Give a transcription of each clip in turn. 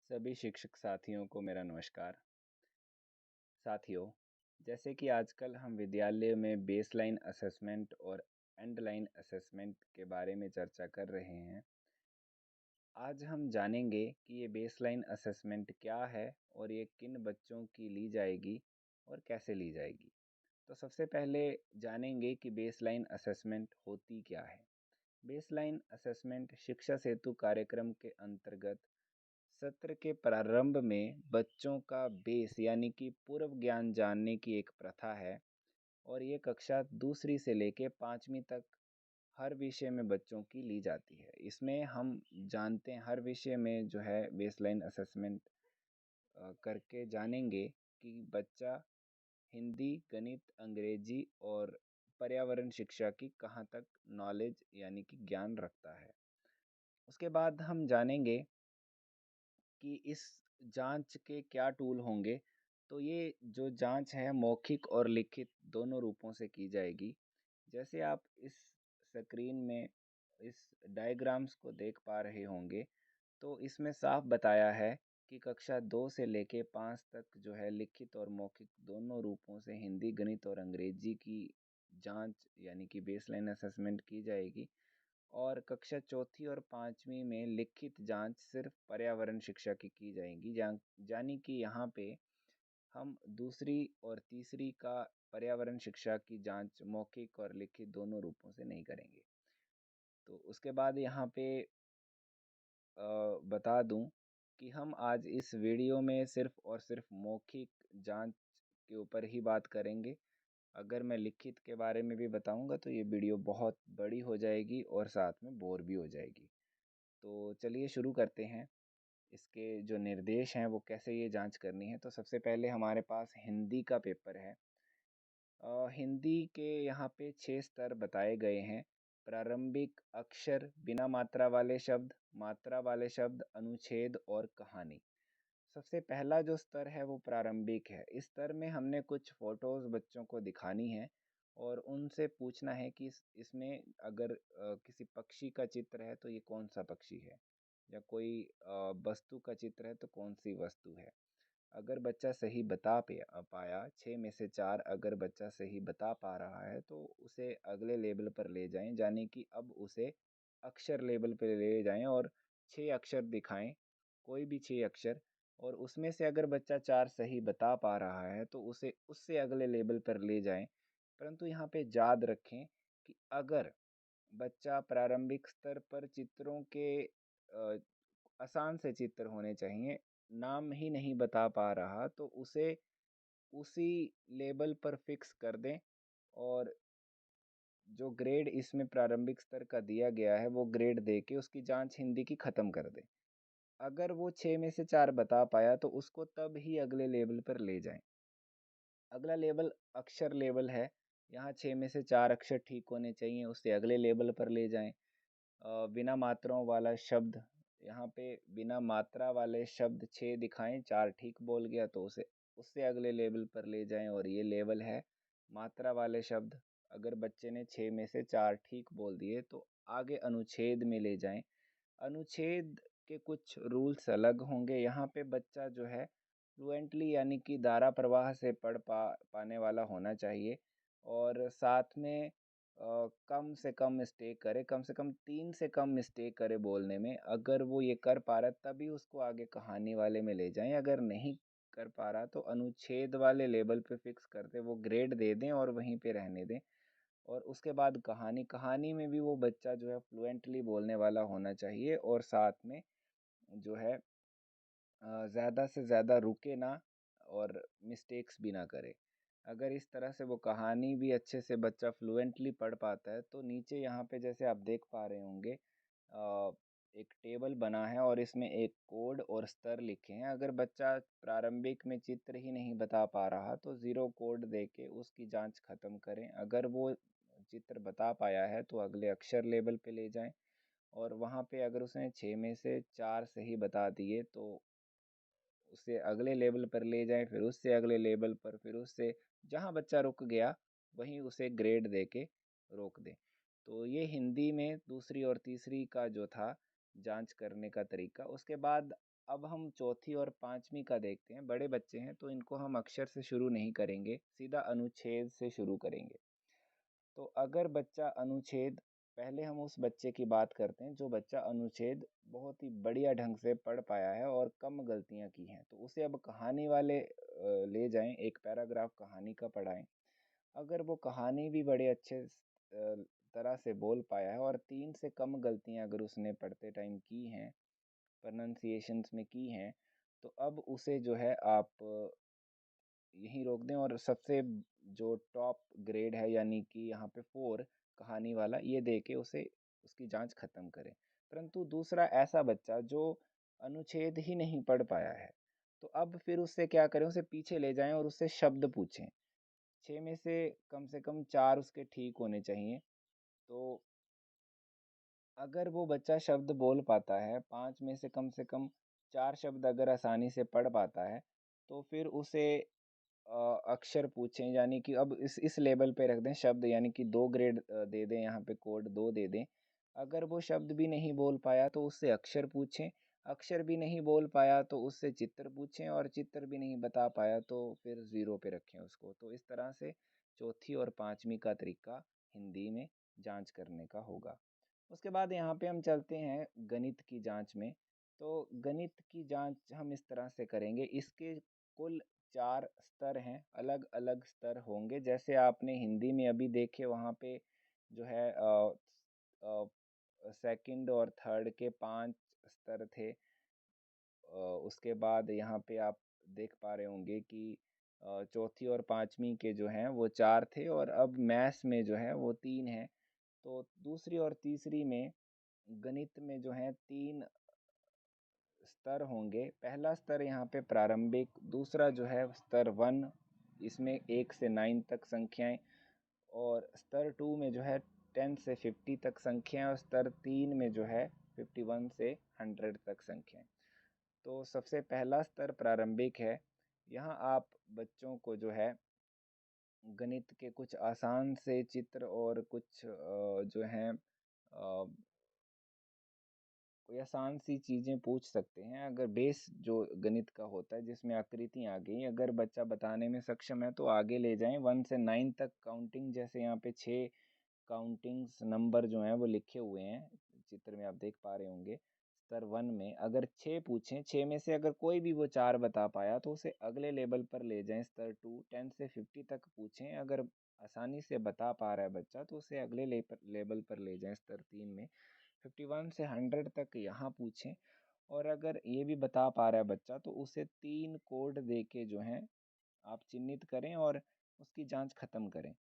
सभी शिक्षक साथियों को मेरा नमस्कार। साथियों, जैसे कि आजकल हम विद्यालय में बेसलाइन असेसमेंट और एंड लाइन असेसमेंट के बारे में चर्चा कर रहे हैं। आज हम जानेंगे कि ये बेसलाइन असेसमेंट क्या है और ये किन बच्चों की ली जाएगी और कैसे ली जाएगी। तो सबसे पहले जानेंगे कि बेसलाइन असेसमेंट होती क्या है। बेसलाइन असेसमेंट शिक्षा सेतु कार्यक्रम के अंतर्गत सत्र के प्रारंभ में बच्चों का बेस यानी कि पूर्व ज्ञान जानने की एक प्रथा है और ये कक्षा दूसरी से लेके पाँचवीं तक हर विषय में बच्चों की ली जाती है। इसमें हम जानते हैं हर विषय में जो है बेसलाइन असेसमेंट करके जानेंगे कि बच्चा हिंदी, गणित, अंग्रेजी और पर्यावरण शिक्षा की कहाँ तक नॉलेज यानी कि ज्ञान रखता है। उसके बाद हम जानेंगे कि इस जांच के क्या टूल होंगे। तो ये जो जांच है मौखिक और लिखित दोनों रूपों से की जाएगी। जैसे आप इस स्क्रीन में इस डायग्राम्स को देख पा रहे होंगे, तो इसमें साफ बताया है कि कक्षा 2 से लेके 5 तक जो है लिखित और मौखिक दोनों रूपों से हिंदी, गणित और अंग्रेजी की जांच यानी कि बेसलाइन असेसमेंट की जाएगी। और कक्षा चौथी और पाँचवीं में लिखित जांच सिर्फ पर्यावरण शिक्षा की जाएगी। यानी कि यहाँ पे हम दूसरी और तीसरी का पर्यावरण शिक्षा की जांच मौखिक और लिखित दोनों रूपों से नहीं करेंगे। तो उसके बाद यहाँ पे बता दूं कि हम आज इस वीडियो में सिर्फ और सिर्फ मौखिक जांच के ऊपर ही बात करेंगे। अगर मैं लिखित के बारे में भी बताऊंगा तो ये वीडियो बहुत बड़ी हो जाएगी और साथ में बोर भी हो जाएगी। तो चलिए शुरू करते हैं। इसके जो निर्देश हैं वो कैसे ये जांच करनी है। तो सबसे पहले हमारे पास हिंदी का पेपर है। हिंदी के यहाँ पे 6 स्तर बताए गए हैं। प्रारंभिक अक्षर, बिना मात्रा वाले शब्द, मात्रा वाले शब्द, अनुच्छेद और कहानी। सबसे पहला जो स्तर है वो प्रारंभिक है। इस स्तर में हमने कुछ फोटोज बच्चों को दिखानी है और उनसे पूछना है कि इसमें अगर किसी पक्षी का चित्र है तो ये कौन सा पक्षी है, या कोई वस्तु का चित्र है तो कौन सी वस्तु है। अगर बच्चा सही पाया, 6 में से 4 अगर बच्चा सही बता पा रहा है तो उसे अगले लेवल पर ले जाएं, यानी कि अब उसे अक्षर लेवल पर ले जाएं और 6 अक्षर दिखाएं, कोई भी 6 अक्षर। और उसमें से अगर बच्चा 4 सही बता पा रहा है तो उसे उससे अगले लेवल पर ले जाएं। परंतु यहाँ पे याद रखें कि अगर बच्चा प्रारंभिक स्तर पर चित्रों के आसान से चित्र होने चाहिए, नाम ही नहीं बता पा रहा, तो उसे उसी लेवल पर फिक्स कर दें और जो ग्रेड इसमें प्रारंभिक स्तर का दिया गया है वो ग्रेड दे के उसकी जांच हिंदी की ख़त्म कर दें। अगर वो 6 में से 4 बता पाया तो उसको तब ही अगले लेवल पर ले जाएं। अगला लेवल अक्षर लेवल है। यहाँ 6 में से 4 अक्षर ठीक होने चाहिए, उससे अगले लेवल पर ले जाएं। बिना मात्राओं वाला शब्द, यहाँ पे बिना मात्रा वाले शब्द 6 दिखाएं, 4 ठीक बोल गया तो उसे उससे अगले लेवल पर ले जाएं और ये लेवल है मात्रा वाले शब्द। अगर बच्चे ने 6 में से 4 ठीक बोल दिए तो आगे अनुच्छेद में ले जाएं। अनुच्छेद के कुछ रूल्स अलग होंगे। यहाँ पे बच्चा जो है फ्लुएंटली यानी कि धारा प्रवाह से पढ़ पाने वाला होना चाहिए और साथ में कम से कम मिस्टेक करे, कम से कम 3 से कम मिस्टेक करे बोलने में। अगर वो ये कर पा रहा है तभी उसको आगे कहानी वाले में ले जाएं, अगर नहीं कर पा रहा तो अनुच्छेद वाले लेवल पे फिक्स कर दे, वो ग्रेड दे दें और वहीं पे रहने दें। और उसके बाद कहानी कहानी में भी वो बच्चा जो है फ्लुएंटली बोलने वाला होना चाहिए और साथ में जो है ज़्यादा से ज़्यादा रुके ना और मिस्टेक्स भी ना करे। अगर इस तरह से वो कहानी भी अच्छे से बच्चा फ्लुएंटली पढ़ पाता है तो नीचे यहाँ पे जैसे आप देख पा रहे होंगे एक टेबल बना है और इसमें एक कोड और स्तर लिखे हैं। अगर बच्चा प्रारंभिक में चित्र ही नहीं बता पा रहा तो ज़ीरो कोड दे के उसकी जांच ख़त्म करें। अगर वो चित्र बता पाया है तो अगले अक्षर लेवल पे ले जाएं और वहाँ पे अगर उसने 6 में से 4 सही बता दिए तो उसे अगले लेवल पर ले जाएं, फिर उससे अगले लेवल पर, फिर उससे जहाँ बच्चा रुक गया वहीं उसे ग्रेड दे के रोक दें। तो ये हिंदी में दूसरी और तीसरी का जो था जांच करने का तरीका। उसके बाद अब हम चौथी और पाँचवीं का देखते हैं। बड़े बच्चे हैं तो इनको हम अक्षर से शुरू नहीं करेंगे, सीधा अनुच्छेद से शुरू करेंगे। तो अगर बच्चा अनुच्छेद, पहले हम उस बच्चे की बात करते हैं जो बच्चा अनुच्छेद बहुत ही बढ़िया ढंग से पढ़ पाया है और कम गलतियां की हैं, तो उसे अब कहानी वाले ले जाएं, एक पैराग्राफ कहानी का पढ़ाएं। अगर वो कहानी भी बड़े अच्छे तरह से बोल पाया है और 3 से कम गलतियां अगर उसने पढ़ते टाइम की हैं, प्रोनाउंसिएशंस में की हैं, तो अब उसे जो है आप यहीं रोक दें और सबसे जो टॉप ग्रेड है यानी कि यहाँ पे 4 कहानी वाला, ये दे के उसे उसकी जांच खत्म करें। परंतु दूसरा ऐसा बच्चा जो अनुच्छेद ही नहीं पढ़ पाया है, तो अब फिर उससे क्या करें, उसे पीछे ले जाएं और उससे शब्द पूछें। 6 में से कम 4 उसके ठीक होने चाहिए। तो अगर वो बच्चा शब्द बोल पाता है, 5 में से कम 4 शब्द अगर आसानी से पढ़ पाता है, तो फिर उसे अक्षर पूछें, यानी कि अब इस लेवल पे रख दें शब्द, यानी कि 2 ग्रेड दे दें, यहाँ पे कोड 2 दे दें। अगर वो शब्द भी नहीं बोल पाया तो उससे अक्षर पूछें, अक्षर भी नहीं बोल पाया तो उससे चित्र पूछें, और चित्र भी नहीं बता पाया तो फिर 0 पे रखें उसको। तो इस तरह से चौथी और पाँचवीं का तरीका हिंदी में जांच करने का होगा। उसके बाद यहाँ पे हम चलते हैं गणित की जांच में। तो गणित की जांच हम इस तरह से करेंगे, इसके कुल 4 स्तर हैं, अलग अलग स्तर होंगे। जैसे आपने हिंदी में अभी देखे, वहाँ पे जो है सेकंड और थर्ड के 5 स्तर थे। उसके बाद यहाँ पे आप देख पा रहे होंगे कि चौथी और पाँचवीं के जो हैं वो 4 थे, और अब मैथ्स में जो है वो 3 हैं। तो दूसरी और तीसरी में गणित में जो है 3 स्तर होंगे। पहला स्तर यहाँ पे प्रारंभिक, दूसरा जो है स्तर 1, इसमें 1 से 9 तक संख्याएं, और स्तर 2 में जो है 10 से 50 तक संख्याएं, और स्तर 3 में जो है 51 से 100 तक संख्याएं। तो सबसे पहला स्तर प्रारंभिक है। यहाँ आप बच्चों को जो है गणित के कुछ आसान से चित्र और कुछ जो हैं कोई आसान सी चीज़ें पूछ सकते हैं। अगर बेस जो गणित का होता है जिसमें आकृतियाँ आ गई, अगर बच्चा बताने में सक्षम है तो आगे ले जाएं 1 से 9 तक काउंटिंग। जैसे यहाँ पे 6 काउंटिंग्स नंबर जो हैं वो लिखे हुए हैं, चित्र में आप देख पा रहे होंगे। स्तर 1 में अगर 6 पूछें, 6 में से अगर कोई भी वो 4 बता पाया तो उसे अगले लेवल पर ले जाएं, स्तर 2। 10 से 50 तक पूछें, अगर आसानी से बता पा रहा है बच्चा तो उसे अगले लेवल पर ले जाएं, स्तर 3 में। 51 से 100 तक यहाँ पूछें, और अगर ये भी बता पा रहा है बच्चा तो उसे 3 कोड दे के जो है आप चिन्हित करें और उसकी जांच खत्म करें।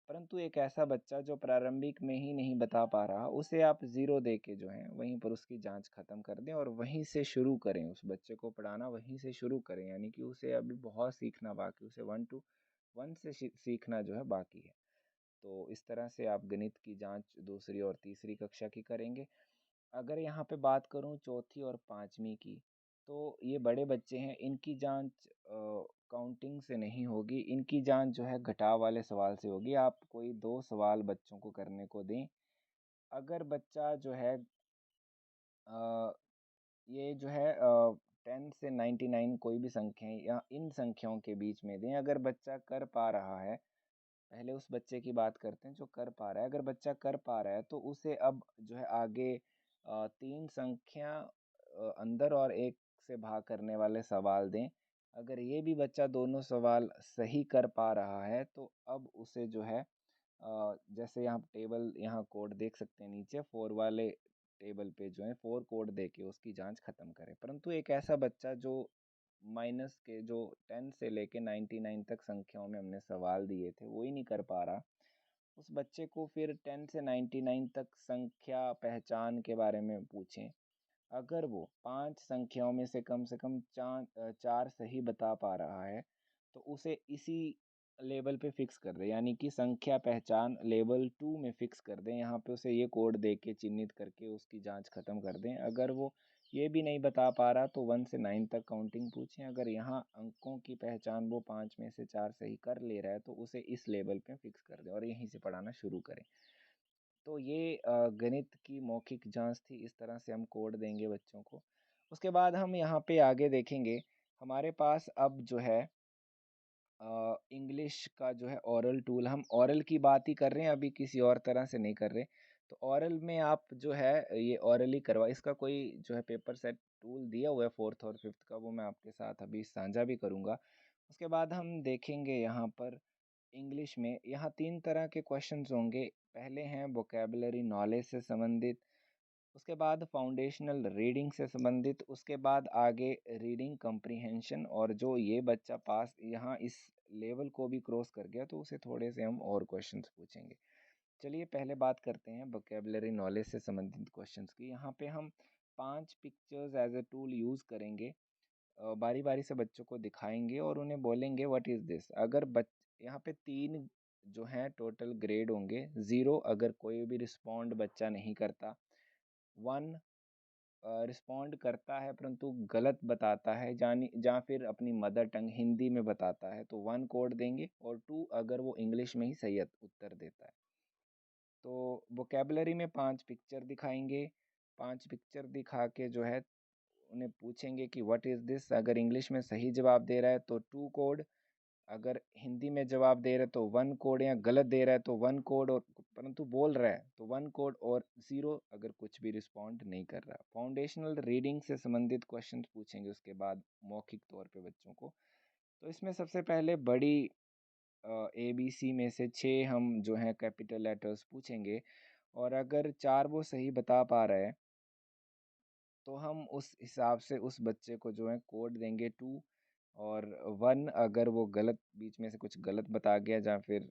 परंतु एक ऐसा बच्चा जो प्रारंभिक में ही नहीं बता पा रहा, उसे आप 0 दे के जो है वहीं पर उसकी जांच खत्म कर दें, और वहीं से शुरू करें, उस बच्चे को पढ़ाना वहीं से शुरू करें। यानी कि उसे अभी बहुत सीखना बाकी, उसे 1 से सीखना जो है बाकी है। तो इस तरह से आप गणित की जांच दूसरी और तीसरी कक्षा की करेंगे। अगर यहाँ पे बात करूँ चौथी और पाँचवीं की, तो ये बड़े बच्चे हैं, इनकी जांच काउंटिंग से नहीं होगी, इनकी जांच जो है घटाव वाले सवाल से होगी। आप कोई 2 सवाल बच्चों को करने को दें। अगर बच्चा जो है अ, ये जो है 10 से 99 कोई भी संख्याएं या इन संख्याओं के बीच में दें, अगर बच्चा कर पा रहा है, पहले उस बच्चे की बात करते हैं जो कर पा रहा है। अगर बच्चा कर पा रहा है तो उसे अब जो है आगे 3 संख्या अंदर और 1 से भाग करने वाले सवाल दें। अगर ये भी बच्चा दोनों सवाल सही कर पा रहा है तो अब उसे जो है जैसे यहाँ टेबल, यहाँ कोड देख सकते हैं नीचे, 4 वाले टेबल पे जो है 4 कोड दे के उसकी जांच खत्म करें। परंतु एक ऐसा बच्चा जो माइनस के जो 10 से लेके 99 तक संख्याओं में हमने सवाल दिए थे वो ही नहीं कर पा रहा, उस बच्चे को फिर 10 से 99 तक संख्या पहचान के बारे में पूछें। अगर वो 5 संख्याओं में से कम 4 सही बता पा रहा है तो उसे इसी लेवल पे फिक्स कर दें, यानी कि संख्या पहचान लेवल 2 में फिक्स कर दें। यहाँ पे उसे ये कोड दे के चिन्हित करके उसकी जांच खत्म कर दें। अगर वो ये भी नहीं बता पा रहा तो 1 से 9 तक काउंटिंग पूछें। अगर यहाँ अंकों की पहचान वो 5 में से 4 सही कर ले रहा है तो उसे इस लेवल पे फिक्स कर दें और यहीं से पढ़ाना शुरू करें। तो ये गणित की मौखिक जांच थी, इस तरह से हम कोड देंगे बच्चों को। उसके बाद हम यहाँ पे आगे देखेंगे, हमारे पास अब जो है इंग्लिश का जो है ओरल टूल, हम ओरल की बात ही कर रहे हैं, अभी किसी और तरह से नहीं कर रहे। तो ओरल में आप जो है ये ओरली करवा, इसका कोई जो है पेपर सेट टूल दिया हुआ है फोर्थ और फिफ्थ का, वो मैं आपके साथ अभी साझा भी करूँगा। उसके बाद हम देखेंगे यहाँ पर इंग्लिश में, यहाँ 3 तरह के क्वेश्चंस होंगे। पहले हैं वोकैबुलरी नॉलेज से संबंधित, उसके बाद फाउंडेशनल रीडिंग से संबंधित, उसके बाद आगे रीडिंग कम्प्रीहेंशन, और जो ये बच्चा पास यहाँ इस लेवल को भी क्रॉस कर गया तो उसे थोड़े से हम और क्वेश्चंस पूछेंगे। चलिए पहले बात करते हैं वोकैबुलरी नॉलेज से संबंधित क्वेश्चंस की। यहाँ पे हम 5 pictures as a tool use करेंगे, बारी बारी से बच्चों को दिखाएंगे और उन्हें बोलेंगे व्हाट इज़ दिस। अगर यहाँ पे 3 जो हैं टोटल ग्रेड होंगे, 0 अगर कोई भी रिस्पॉन्ड बच्चा नहीं करता, 1 रिस्पॉन्ड करता है परंतु गलत बताता है, जानी या फिर अपनी मदर टंग हिंदी में बताता है, तो 1 कोड देंगे, और 2 अगर वो इंग्लिश में ही सही उत्तर देता है। तो वोकेबलरी में 5 पिक्चर दिखाएंगे, 5 पिक्चर दिखा के जो है उन्हें पूछेंगे कि व्हाट इज़ दिस। अगर इंग्लिश में सही जवाब दे रहा है तो 2 कोड, अगर हिंदी में जवाब दे रहा है तो 1 कोड, या गलत दे रहा है तो 1 कोड, और परंतु बोल रहा है तो 1 कोड, और 0 अगर कुछ भी रिस्पॉन्ड नहीं कर रहा। फाउंडेशनल रीडिंग से संबंधित क्वेश्चन पूछेंगे उसके बाद मौखिक तौर पे बच्चों को। तो इसमें सबसे पहले बड़ी ABC में से 6 हम जो हैं कैपिटल लेटर्स पूछेंगे, और अगर 4 वो सही बता पा रहा है तो हम उस हिसाब से उस बच्चे को जो है कोड देंगे 2, और 1 अगर वो गलत बीच में से कुछ गलत बता गया, या फिर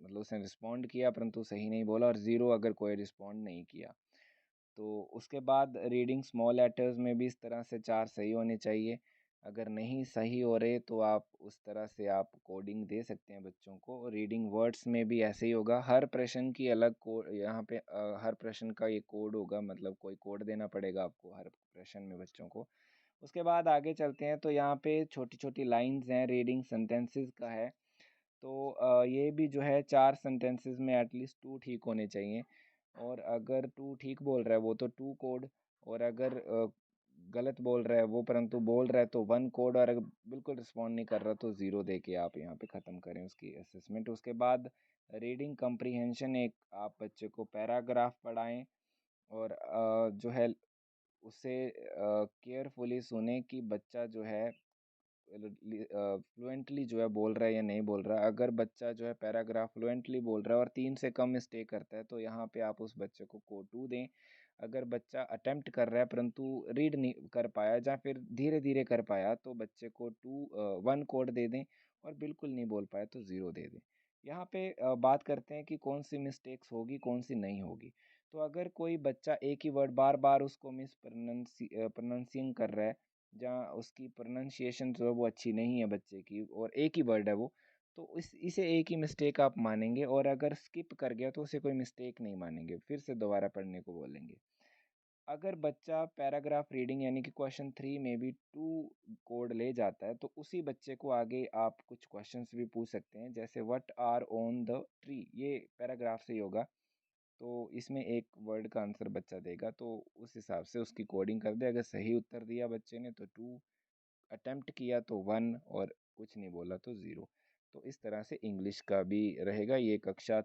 मतलब उसने रिस्पॉन्ड किया परंतु सही नहीं बोला, और 0 अगर कोई रिस्पॉन्ड नहीं किया। तो उसके बाद रीडिंग स्मॉल लेटर्स में भी इस तरह से 4 सही होने चाहिए। अगर नहीं सही हो रहे तो आप उस तरह से आप कोडिंग दे सकते हैं बच्चों को। रीडिंग वर्ड्स में भी ऐसे ही होगा, हर प्रश्न की अलग कोड यहाँ पे, हर प्रश्न का ये कोड होगा, मतलब कोई कोड देना पड़ेगा आपको हर प्रश्न में बच्चों को। उसके बाद आगे चलते हैं, तो यहाँ पे छोटी छोटी लाइंस हैं, रीडिंग सेंटेंसेस का है। तो ये भी जो है 4 सेंटेंसेस में एटलीस्ट 2 ठीक होने चाहिए, और अगर 2 ठीक बोल रहा है वो तो 2 कोड, और अगर गलत बोल रहा है वो परंतु बोल रहा है तो 1 कोड, और अगर बिल्कुल रिस्पॉन्ड नहीं कर रहा तो 0 दे के आप यहाँ पे ख़त्म करें उसकी असेसमेंट। उसके बाद रीडिंग कम्प्रीहेंशन, एक आप बच्चे को पैराग्राफ पढ़ाएं, और जो है उसे केयरफुली सुने कि बच्चा जो है फ्लुएंटली जो है बोल रहा है या नहीं बोल रहा है। अगर बच्चा जो है पैराग्राफ फ्लुएंटली बोल रहा है और 3 से कम मिस्टेक करता है तो यहाँ पे आप उस बच्चे को कोड 2 दें। अगर बच्चा अटेम्प्ट कर रहा है परंतु रीड नहीं कर पाया या फिर धीरे धीरे कर पाया तो बच्चे को 1 कोड दे दें, और बिल्कुल नहीं बोल पाया तो 0 दे दें। यहाँ पे बात करते हैं कि कौन सी मिस्टेक्स होगी कौन सी नहीं होगी। तो अगर कोई बच्चा एक ही वर्ड बार बार उसको मिस प्रोनाउंसिंग कर रहा है, जहाँ उसकी प्रोनाउंसिएशन जो है वो अच्छी नहीं है बच्चे की, और एक ही वर्ड है वो, तो इसे एक ही मिस्टेक आप मानेंगे, और अगर स्किप कर गया तो उसे कोई मिस्टेक नहीं मानेंगे, फिर से दोबारा पढ़ने को बोलेंगे। अगर बच्चा पैराग्राफ रीडिंग यानी कि क्वेश्चन 3 में भी 2 कोड ले जाता है तो उसी बच्चे को आगे आप कुछ क्वेश्चंस भी पूछ सकते हैं, जैसे what are on the tree, ये पैराग्राफ से ही होगा, तो इसमें एक वर्ड का आंसर बच्चा देगा, तो उस हिसाब से उसकी कोडिंग कर दे। अगर सही उत्तर दिया बच्चे ने तो 2, अटेम्प्ट किया तो 1, और कुछ नहीं बोला तो 0। तो इस तरह से इंग्लिश का भी रहेगा, ये कक्षा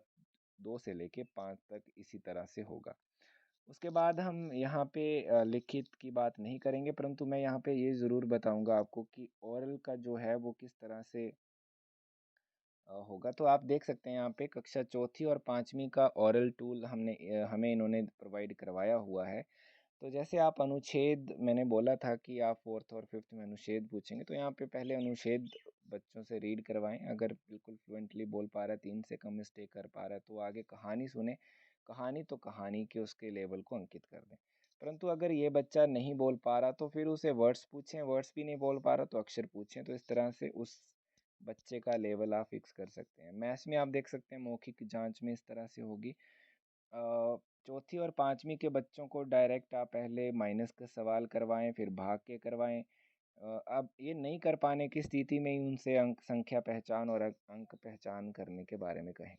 2 से लेके 5 तक इसी तरह से होगा। उसके बाद हम यहाँ पे लिखित की बात नहीं करेंगे, परंतु मैं यहाँ पे ये ज़रूर बताऊँगा आपको कि ओरल का जो है वो किस तरह से होगा। तो आप देख सकते हैं यहाँ पे कक्षा चौथी और 5वीं का ओरल टूल हमें इन्होंने प्रोवाइड करवाया हुआ है। तो जैसे आप अनुच्छेद, मैंने बोला था कि आप फोर्थ और फिफ्थ में अनुच्छेद पूछेंगे, तो यहाँ पे पहले अनुच्छेद बच्चों से रीड करवाएं। अगर बिल्कुल फ्लुएंटली बोल पा रहा है, 3 से कम मिस्टेक कर पा रहा है, तो आगे कहानी सुने, कहानी तो कहानी के उसके लेवल को अंकित कर दें। परंतु अगर ये बच्चा नहीं बोल पा रहा तो फिर उसे वर्ड्स पूछें, वर्ड्स भी नहीं बोल पा रहा तो अक्षर पूछें, तो इस तरह से उस बच्चे का लेवल आप फिक्स कर सकते हैं। मैथ्स में आप देख सकते हैं मौखिक जांच में इस तरह से होगी। चौथी और 5वीं के बच्चों को डायरेक्ट आप पहले माइनस का सवाल करवाएं, फिर भाग के करवाएं। अब ये नहीं कर पाने की स्थिति में ही उनसे अंक संख्या पहचान और अंक पहचान करने के बारे में कहें।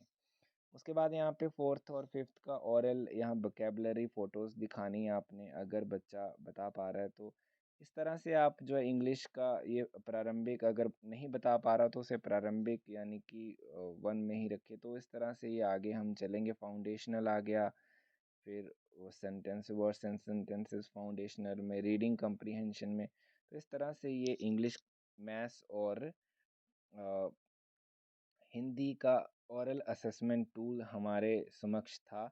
उसके बाद यहाँ पे फोर्थ और फिफ्थ का ओरल, यहाँ वोकेबलरी फोटोज़ दिखानी है आपने। अगर बच्चा बता पा रहा है तो इस तरह से आप जो है इंग्लिश का ये प्रारंभिक अगर नहीं बता पा रहा तो उसे प्रारंभिक यानी कि 1 में ही रखें। तो इस तरह से ये आगे हम चलेंगे। फाउंडेशनल आ गया, फिर वो sentence, words and sentences foundational में, रीडिंग कम्प्रीहेंशन में। तो इस तरह से ये इंग्लिश, मैथ्स और हिंदी का ओरल असेसमेंट टूल हमारे समक्ष था।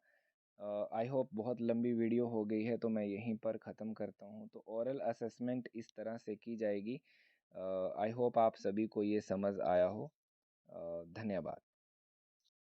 आई होप बहुत लंबी वीडियो हो गई है तो मैं यहीं पर ख़त्म करता हूँ। तो ओरल असेसमेंट इस तरह से की जाएगी। आई होप आप सभी को ये समझ आया हो। धन्यवाद।